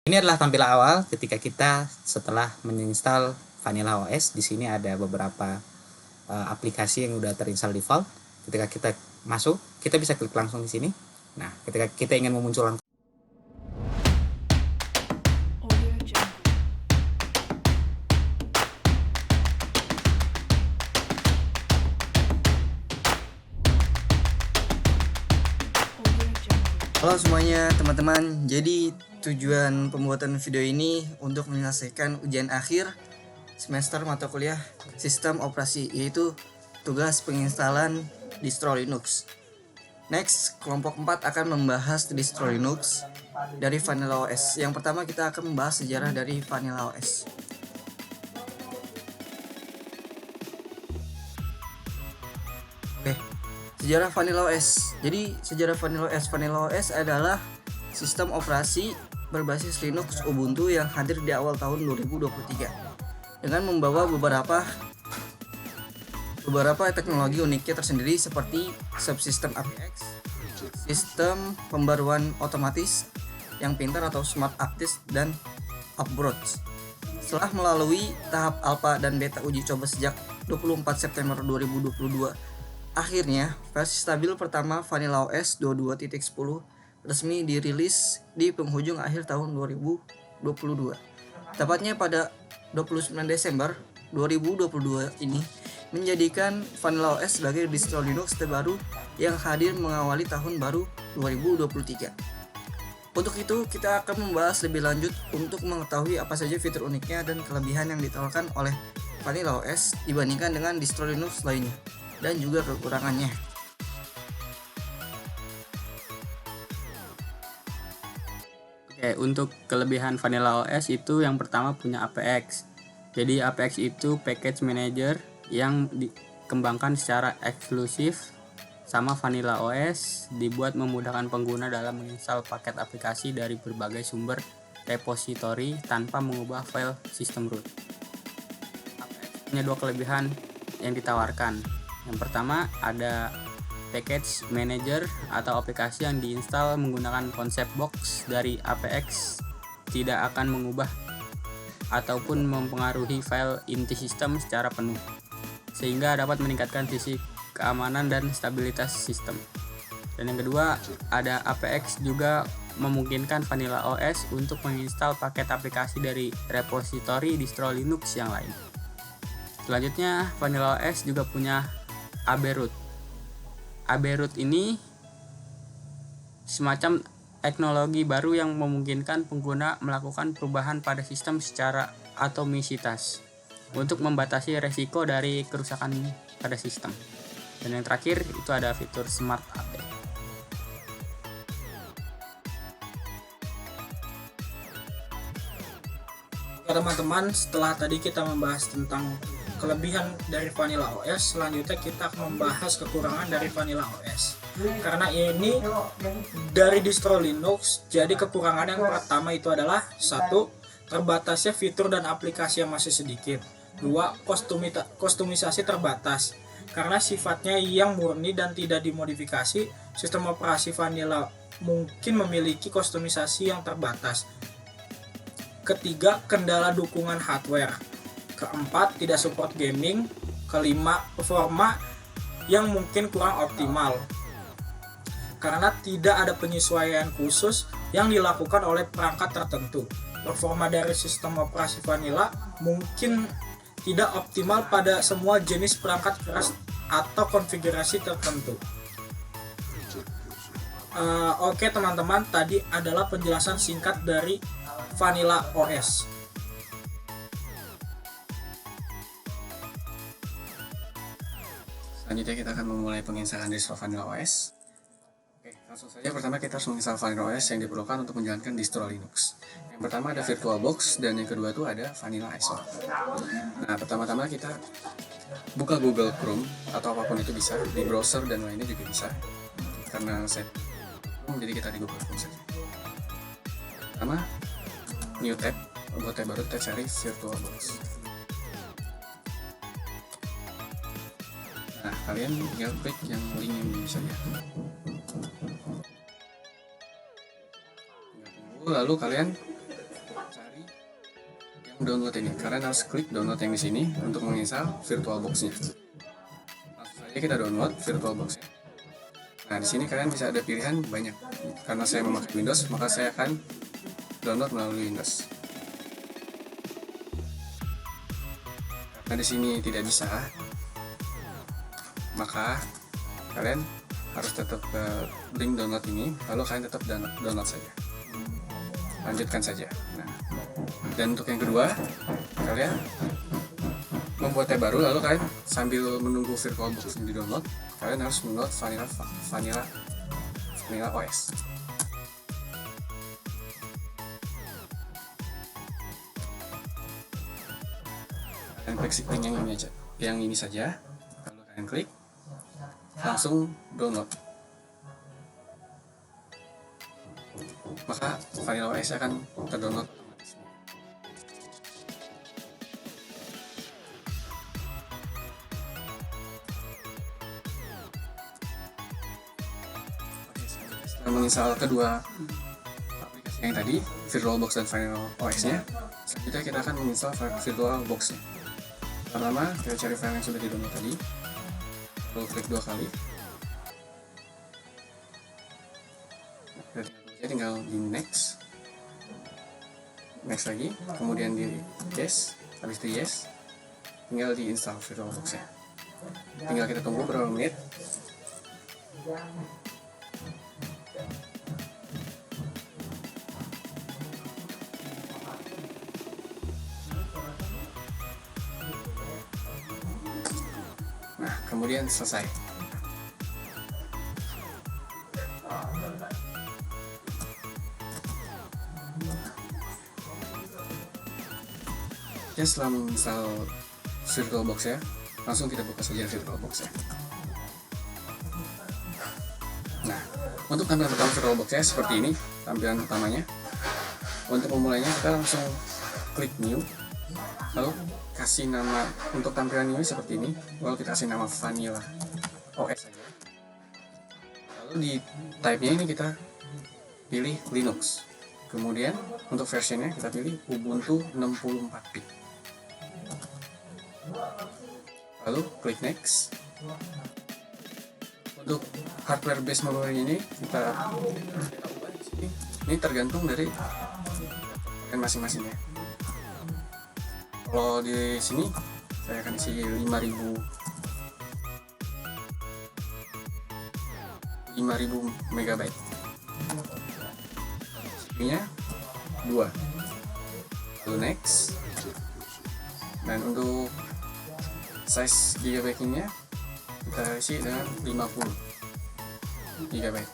Ini adalah tampilan awal ketika kita setelah menginstal Vanilla OS. Di sini ada beberapa aplikasi yang udah terinstall default. Ketika kita masuk, kita bisa klik langsung di sini. Nah, ketika kita ingin memunculkan Halo semuanya teman-teman, jadi tujuan pembuatan video ini untuk menyelesaikan ujian akhir semester mata kuliah sistem operasi, yaitu tugas penginstalan distro Linux. Next, kelompok 4 akan membahas distro Linux dari Vanilla OS. Yang pertama kita akan membahas sejarah dari Vanilla OS. Oke, sejarah Vanilla OS. Jadi sejarah Vanilla OS adalah sistem operasi berbasis Linux Ubuntu yang hadir di awal tahun 2023 dengan membawa beberapa teknologi uniknya tersendiri seperti subsistem APX, sistem pembaruan otomatis yang pintar atau smart updates, dan upgrades. Setelah melalui tahap alpha dan beta uji coba sejak 24 September 2022, akhirnya, versi stabil pertama Vanilla OS 22.10 resmi dirilis di penghujung akhir tahun 2022. Tepatnya pada 29 Desember 2022 ini menjadikan Vanilla OS sebagai distro Linux terbaru yang hadir mengawali tahun baru 2023. Untuk itu, kita akan membahas lebih lanjut untuk mengetahui apa saja fitur uniknya dan kelebihan yang ditawarkan oleh Vanilla OS dibandingkan dengan distro Linux lainnya, dan juga kekurangannya. Oke, untuk kelebihan Vanilla OS itu yang pertama punya APX. Jadi APX itu package manager yang dikembangkan secara eksklusif sama Vanilla OS, dibuat memudahkan pengguna dalam menginstal paket aplikasi dari berbagai sumber repository tanpa mengubah file sistem root. APX punya dua kelebihan yang ditawarkan. Yang pertama ada package manager atau aplikasi yang diinstal menggunakan konsep box dari APX tidak akan mengubah ataupun mempengaruhi file inti sistem secara penuh, sehingga dapat meningkatkan sisi keamanan dan stabilitas sistem. Dan yang kedua, ada APX juga memungkinkan Vanilla OS untuk menginstal paket aplikasi dari repository distro Linux yang lain. Selanjutnya, Vanilla OS juga punya ABRoot. ABRoot ini semacam teknologi baru yang memungkinkan pengguna melakukan perubahan pada sistem secara atomisitas untuk membatasi resiko dari kerusakan pada sistem. Dan yang terakhir itu ada fitur Smart Update. Oke teman-teman, setelah tadi kita membahas tentang kelebihan dari Vanilla OS, selanjutnya kita akan membahas kekurangan dari Vanilla OS. Karena ini dari distro Linux, jadi kekurangan yang pertama itu adalah satu, terbatasnya fitur dan aplikasi yang masih sedikit. Dua, kostumisasi terbatas. Karena sifatnya yang murni dan tidak dimodifikasi, sistem operasi Vanilla mungkin memiliki kostumisasi yang terbatas. Ketiga, kendala dukungan hardware. Keempat, tidak support gaming. Kelima, performa yang mungkin kurang optimal karena tidak ada penyesuaian khusus yang dilakukan oleh perangkat tertentu. Performa dari sistem operasi Vanilla mungkin tidak optimal pada semua jenis perangkat keras atau konfigurasi tertentu. Oke teman-teman, tadi adalah penjelasan singkat dari Vanilla OS. Selanjutnya kita akan memulai penginstalan distro Vanilla OS. Oke, langsung saja pertama kita harus menginstal Vanilla OS yang diperlukan untuk menjalankan distro Linux. Yang pertama ada VirtualBox dan yang kedua itu ada Vanilla ISO. Nah, pertama-tama kita buka Google Chrome atau apapun itu bisa, di browser dan lainnya juga bisa. Karena saya jadi kita di Google Chrome saja. Pertama, new tab, buat tab baru kita cari VirtualBox. Nah, kalian tinggal klik yang link ini saja. Lalu kalian download ini. Kalian harus klik download yang di sini untuk menginstal VirtualBox-nya. Langsung saja kita download VirtualBox-nya. Nah, di sini kalian bisa ada pilihan banyak. Karena saya memakai Windows, maka saya akan download melalui Windows. Karena di sini tidak bisa, maka kalian harus tetap ke link download ini, lalu kalian tetap download saja. Lanjutkan saja. Nah, dan untuk yang kedua, kalian membuat tab baru, lalu kalian sambil menunggu VirtualBox ini di download, kalian harus mendownload Vanilla OS. Kalian klik link yang ini saja, lalu kalian klik, langsung download. Maka Vanilla OS akan terdownload otomatis. Setelah menginstal kedua aplikasi yang tadi, VirtualBox dan Vanilla OS-nya, selanjutnya kita akan menginstal VirtualBox-nya. Pertama, kita cari file yang sudah di-download tadi, lalu klik 2 kali. Tinggal di next lagi, kemudian di yes, habis itu yes, tinggal di install VirtualBox-nya. Tinggal kita tunggu beberapa menit. Nah, kemudian selesai. Ya, setelah menginstal VirtualBox ya, langsung kita buka saja VirtualBox ya. Nah, untuk tampilan pertama VirtualBox ya seperti ini tampilan utamanya. Untuk memulainya kita langsung klik new, lalu kasih nama untuk tampilan new seperti ini, lalu kita kasih nama Vanilla OS saja. Lalu di type-nya ini kita pilih Linux. Kemudian untuk versionnya kita pilih Ubuntu 64-bit. Lalu klik next. Untuk hardware base memory ini kita ubah di sini. Ini tergantung dari masing-masing ya. Kalau di sini saya akan isi 5000 megabyte. Nya 2. Lalu next. Dan untuk size gigabyte-nya kita isi dengan 50 gigabyte.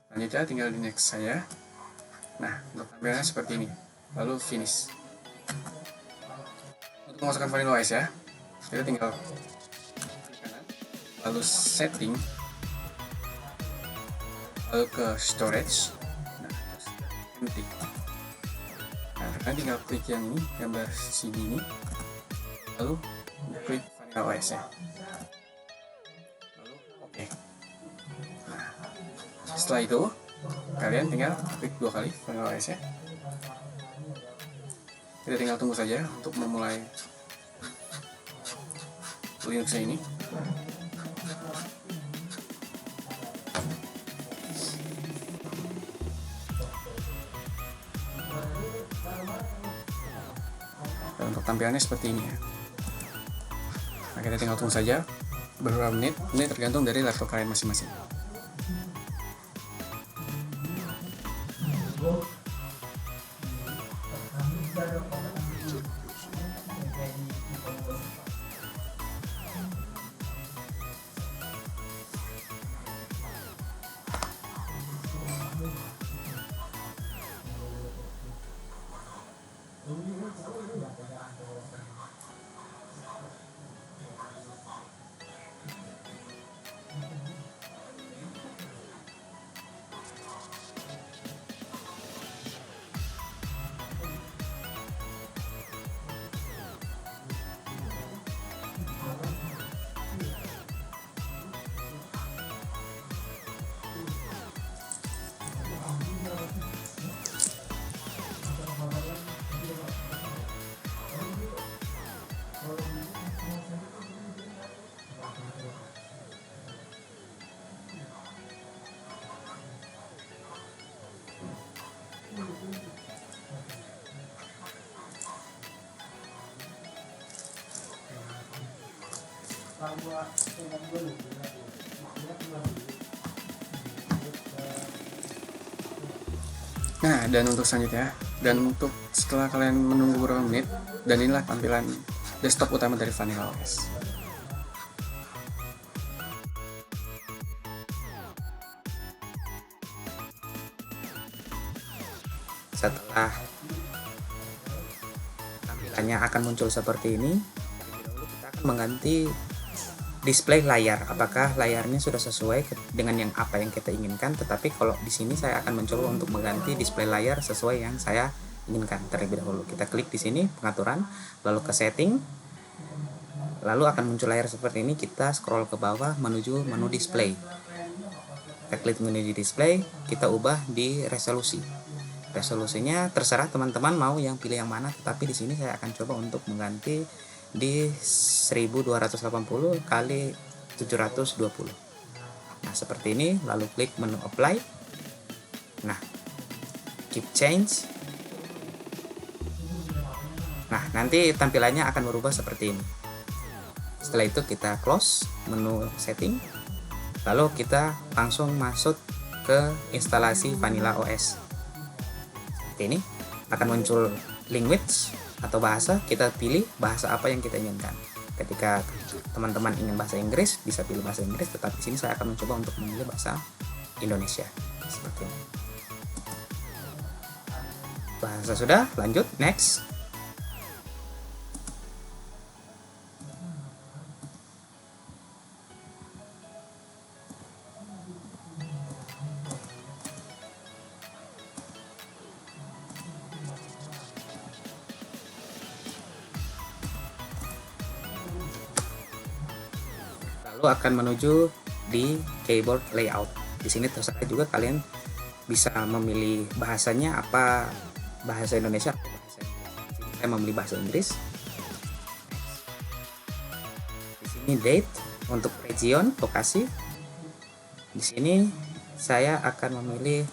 Selanjutnya tinggal di next saya. Nah, untuk tampilannya seperti ini. Lalu finish. Untuk memasukkan Vanilla OS ya, kita tinggal klik kanan, lalu setting, lalu ke storage, nah, empty. Nah, kalian tinggal klik yang ini, gambar CD ini, lalu klik Vanilla OS ya. Lalu oke. Nah, setelah itu kalian tinggal klik 2 kali Vanilla OS ya. Kita tinggal tunggu saja untuk memulai Linux ini. Dan untuk tampilannya seperti ini ya. Nah, kita tinggal tunggu saja beberapa menit. Ini tergantung dari laptop kalian masing-masing. Nah, dan untuk selanjutnya, dan untuk setelah kalian menunggu beberapa menit, dan inilah tampilan desktop utama dari Vanilla OS. Setelah tampilannya akan muncul seperti ini, terlebih dahulu kita akan mengganti display layar. Apakah layarnya sudah sesuai dengan yang apa yang kita inginkan? Tetapi kalau di sini saya akan mencoba untuk mengganti display layar sesuai yang saya inginkan. Terlebih dahulu kita klik di sini pengaturan, lalu ke setting, lalu akan muncul layar seperti ini. Kita scroll ke bawah menuju menu display. Kita klik menu di display, kita ubah di resolusi. Resolusinya terserah teman-teman mau yang pilih yang mana, tetapi di sini saya akan coba untuk mengganti di 1280 kali 720. Nah, seperti ini, lalu klik menu apply. Nah, keep change. Nah, nanti tampilannya akan berubah seperti ini. Setelah itu kita close menu setting, lalu kita langsung masuk ke instalasi Vanilla OS. Seperti ini akan muncul language atau bahasa, kita pilih bahasa apa yang kita inginkan. Ketika teman-teman ingin bahasa Inggris, bisa pilih bahasa Inggris, tetapi di sini saya akan mencoba untuk memilih bahasa Indonesia. Seperti ini. Bahasa sudah, lanjut, next. Lalu akan menuju di keyboard layout. Di sini terserah juga kalian bisa memilih bahasanya apa, bahasa Indonesia atau bahasa Inggris. Di sini saya memilih bahasa Inggris. Di sini date untuk region, lokasi. Di sini saya akan memilih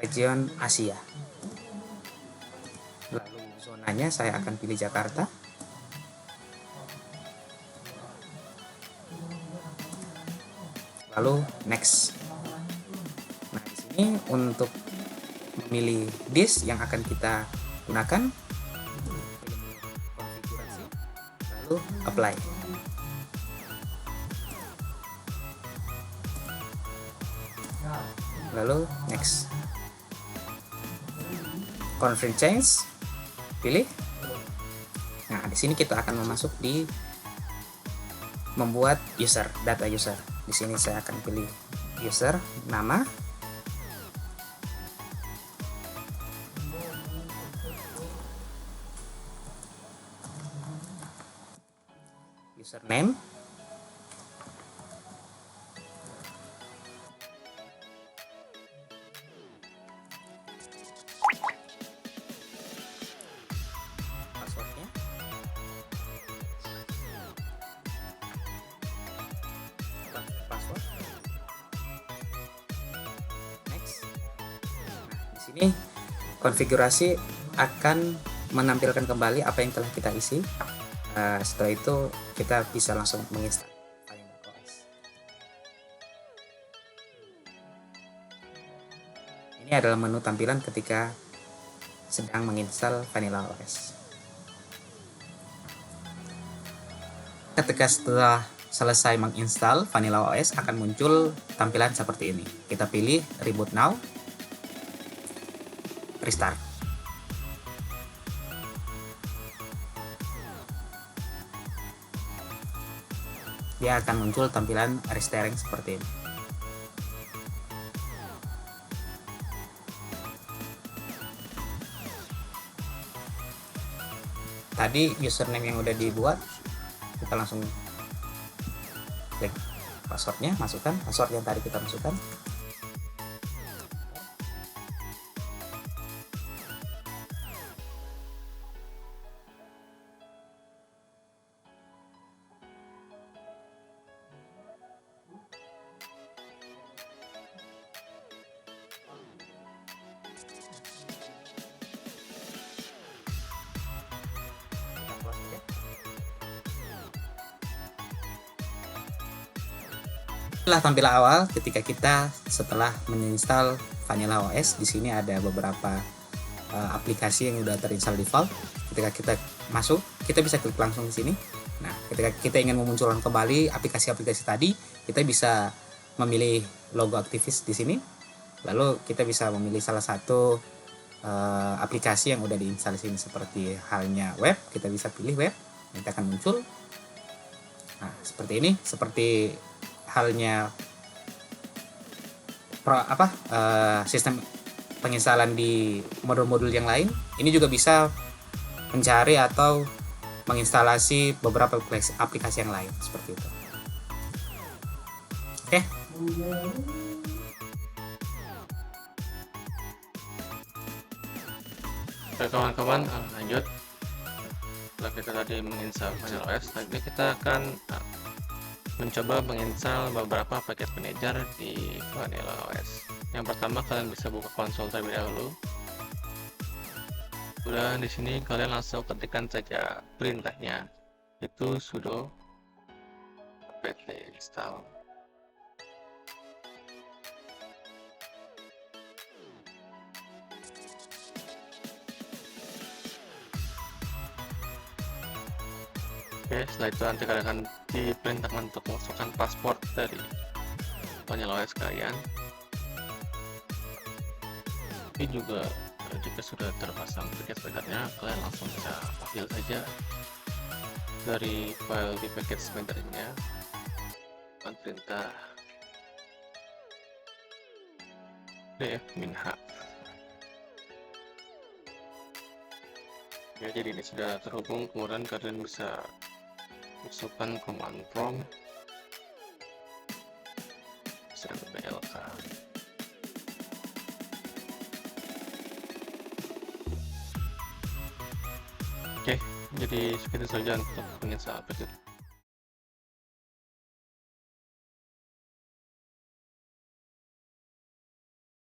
region Asia. Lalu zonanya saya akan pilih Jakarta. Lalu next. Nah, di sini untuk memilih disk yang akan kita gunakan, konfigurasi, lalu apply. Lalu next. Confirm change, pilih. Nah, di sini kita akan masuk di membuat user, data user. Di sini saya akan pilih user, nama, username, passwordnya, password, next. Nah, di sini konfigurasi akan menampilkan kembali apa yang telah kita isi. Setelah itu kita bisa langsung menginstal Vanilla OS. Ini adalah menu tampilan ketika sedang menginstal Vanilla OS. Ketika setelah selesai menginstal Vanilla OS akan muncul tampilan seperti ini. Kita pilih Reboot Now, Restart. Dia akan muncul tampilan restoring seperti ini. Tadi username yang udah dibuat, kita langsung klik passwordnya, masukkan password yang tadi kita masukkan. Inilah tampilan awal ketika kita setelah menginstal Vanilla OS. Di sini ada beberapa aplikasi yang sudah terinstall default. Ketika kita masuk, kita bisa klik langsung di sini. Nah, ketika kita ingin memunculkan kembali aplikasi-aplikasi tadi, kita bisa memilih logo aktivis di sini. Lalu kita bisa memilih salah satu aplikasi yang udah diinstal di sini, seperti halnya web. Kita bisa pilih web, nanti akan muncul. Nah, seperti ini, seperti halnya sistem penginstalan di modul-modul yang lain. Ini juga bisa mencari atau menginstalasi beberapa aplikasi yang lain seperti itu. Oke. Oke kawan-kawan, lanjut. Setelah kita tadi menginstal Vanilla OS, nanti kita akan mencoba menginstal beberapa paket manager di Vanilla OS. Yang pertama, kalian bisa buka konsol terlebih dahulu. Udah di sini kalian langsung ketikkan saja perintahnya, itu sudo apt install. Oke, setelah itu nanti kalian akan diperintahkan untuk memasukkan paspor dari Vanilla OS kalian. Ini juga jika sudah terpasang paket-paketnya, kalian langsung bisa ambil saja dari file di package managernya dengan perintah df-h. Ya, jadi ini sudah terhubung, kemudian kalian bisa masukkan command prompt blk. Oke, jadi segitu saja untuk penginstalan paket